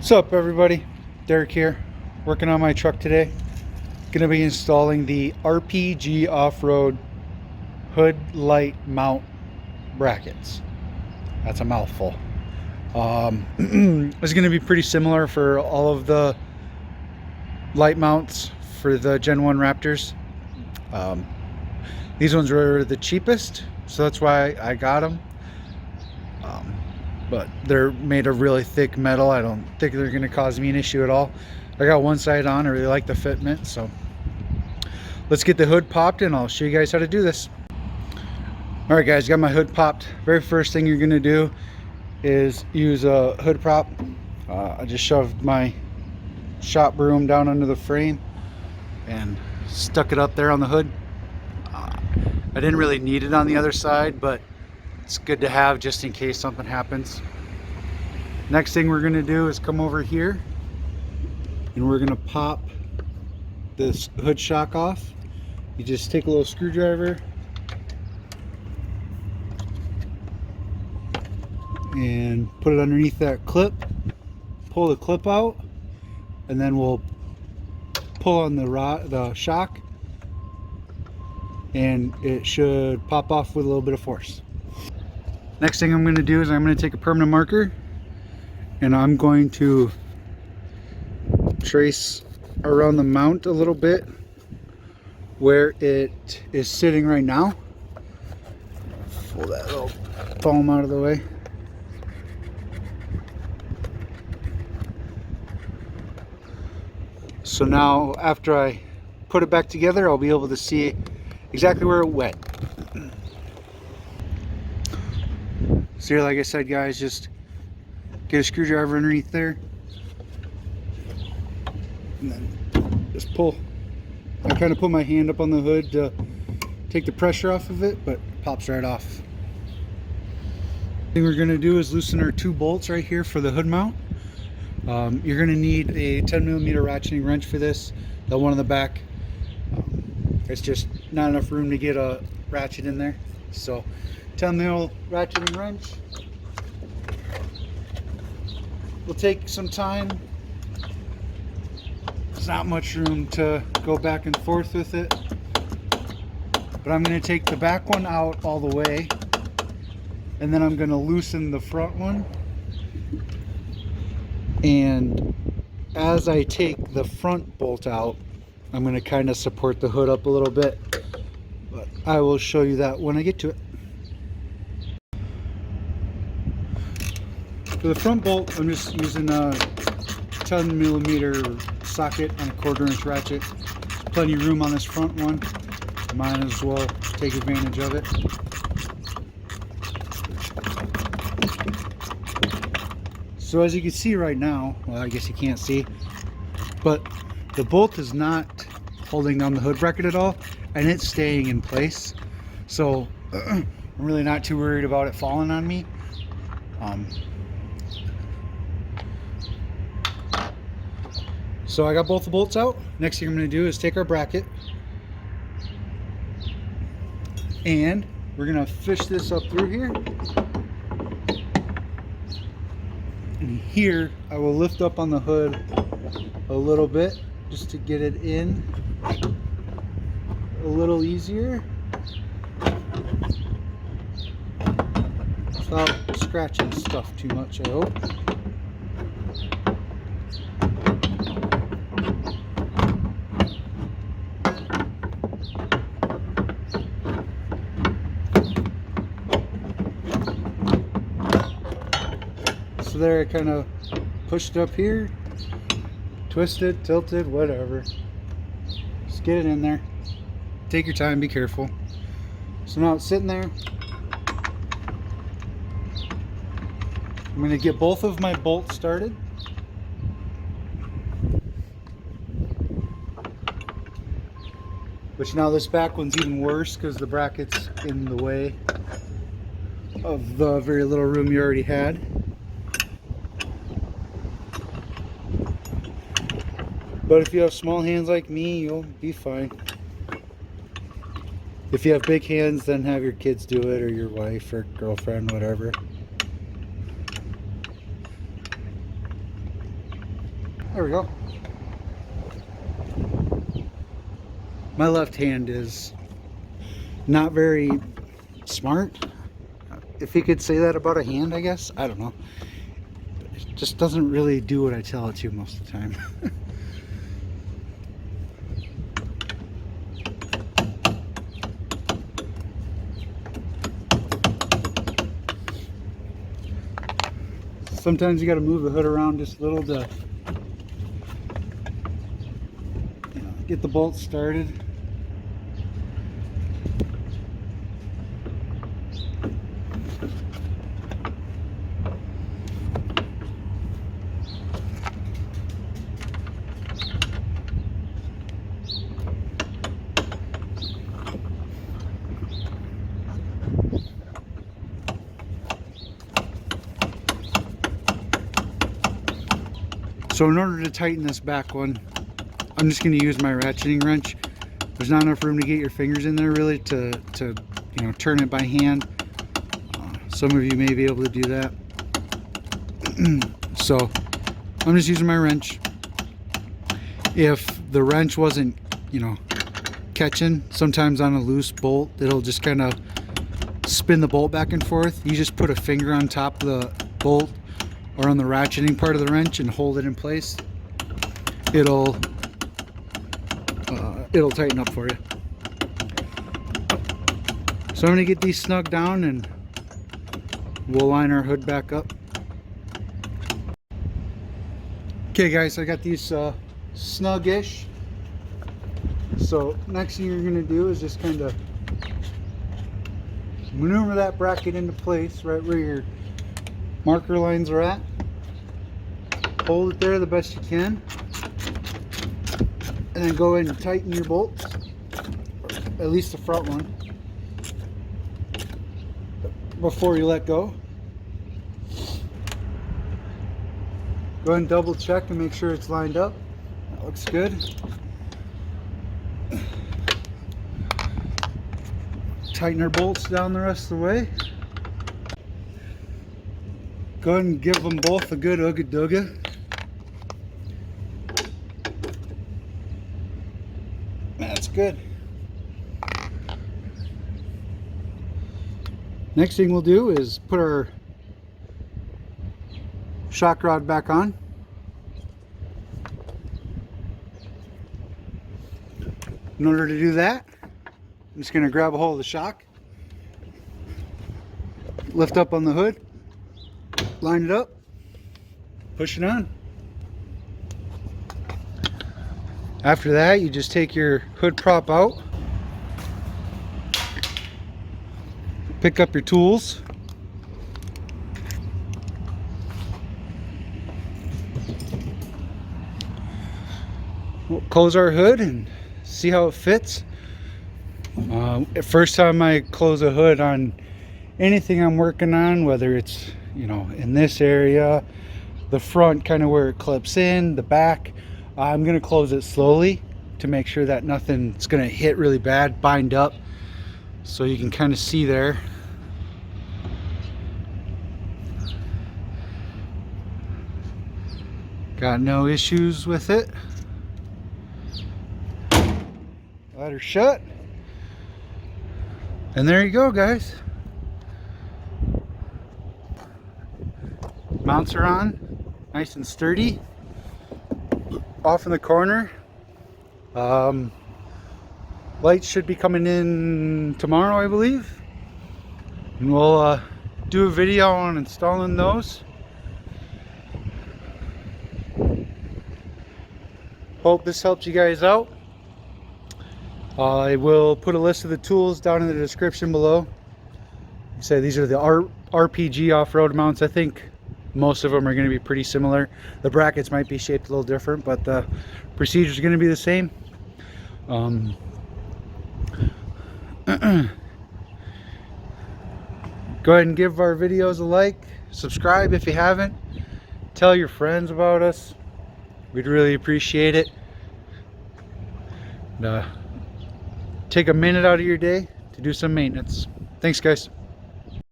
What's up, everybody? Derek here, working on my truck today. Gonna be installing the RPG Offroad hood light mount brackets. That's a mouthful. It's gonna be pretty similar for all of the light mounts for the Gen 1 Raptors. These ones were the cheapest, so that's why I got them. But they're made of really thick metal. I don't think they're going to cause me an issue at all. I got one side on. I really like the fitment, so let's get the hood popped and I'll show you guys how to do this. All right, guys, got my hood popped. Very first thing you're going to do is use a hood prop. I just shoved my shop broom down under the frame and stuck it up there on the hood. I didn't really need it on the other side, but it's good to have just in case something happens. Next thing we're going to do is come over here and we're going to pop this hood shock off. You just take a little screwdriver and put it underneath that clip, pull the clip out, and then we'll pull on the shock and it should pop off with a little bit of force. Next thing I'm going to do is I'm going to take a permanent marker and I'm going to trace around the mount a little bit where it is sitting right now. Pull that little foam out of the way. So now after I put it back together, I'll be able to see exactly where it went. So here, like I said, guys, just get a screwdriver underneath there and then just pull. I kind of put my hand up on the hood to take the pressure off of it, but it pops right off. The thing we're going to do is loosen our two bolts right here for the hood mount. You're going to need a 10mm ratcheting wrench for this, the one on the back. It's just not enough room to get a ratchet in there, so 10mm ratcheting wrench. Will take some time. There's not much room to go back and forth with it, but I'm going to take the back one out all the way, and then I'm going to loosen the front one. And as I take the front bolt out, I'm going to kind of support the hood up a little bit, but I will show you that when I get to it. For the front bolt, I'm just using a 10mm socket and a 1/4 inch ratchet. There's plenty of room on this front one. Might as well take advantage of it. So as you can see right now, well, I guess you can't see, but the bolt is not holding down the hood bracket at all, and it's staying in place. So I'm really not too worried about it falling on me. So I got both the bolts out. Next thing I'm going to do is take our bracket and we're going to fish this up through here. And here I will lift up on the hood a little bit just to get it in a little easier without scratching stuff too much, I hope. So there, I kind of pushed up here, twisted, tilted, whatever. Just get it in there. Take your time, be careful. So now it's sitting there. I'm going to get both of my bolts started. Which now this back one's even worse because the bracket's in the way of the very little room you already had. But if you have small hands like me, you'll be fine. If you have big hands, then have your kids do it, or your wife or girlfriend, whatever. There we go. My left hand is not very smart, if you could say that about a hand, I guess. I don't know. It just doesn't really do what I tell it to most of the time. Sometimes you got to move the hood around just a little to get the bolt started. So in order to tighten this back one, I'm just going to use my ratcheting wrench. There's not enough room to get your fingers in there really to you know, turn it by hand. Some of you may be able to do that. So I'm just using my wrench. If the wrench wasn't, you know, catching, sometimes on a loose bolt, it'll just kind of spin the bolt back and forth. You just put a finger on top of the bolt or on the ratcheting part of the wrench and hold it in place. It'll tighten up for you. So I'm gonna get these snug down and we'll line our hood back up. Okay guys, I got these snug-ish. So next thing you're gonna do is just kind of maneuver that bracket into place right where your marker lines are at. Hold it there the best you can, and then go ahead and tighten your bolts, at least the front one, before you let go. Go ahead and double check and make sure it's lined up. That looks good. Tighten our bolts down the rest of the way. Go ahead and give them both a good ooga dooga. That's good. Next thing we'll do is put our shock rod back on. In order to do that, I'm just going to grab a hold of the shock, lift up on the hood, line it up, push it on. After that, you just take your hood prop out, pick up your tools, we'll close our hood and see how it fits. First time I close a hood on anything I'm working on, whether it's, you know, in this area, the front kind of where it clips in, the back, I'm going to close it slowly to make sure that nothing's going to hit really bad, bind up, so you can kind of see there. Got no issues with it. Let her shut. And there you go, guys. Mounts are on, nice and sturdy. Off in the corner. Lights should be coming in tomorrow, I believe. And we'll do a video on installing those. Hope this helped you guys out. I will put a list of the tools down in the description below. Like I said, these are the RPG Offroad mounts. I think most of them are going to be pretty similar. The brackets might be shaped a little different, but the procedure is going to be the same. Go ahead and give our videos a like, subscribe if you haven't, tell your friends about us. We'd really appreciate it. And, take a minute out of your day to do some maintenance. Thanks, guys.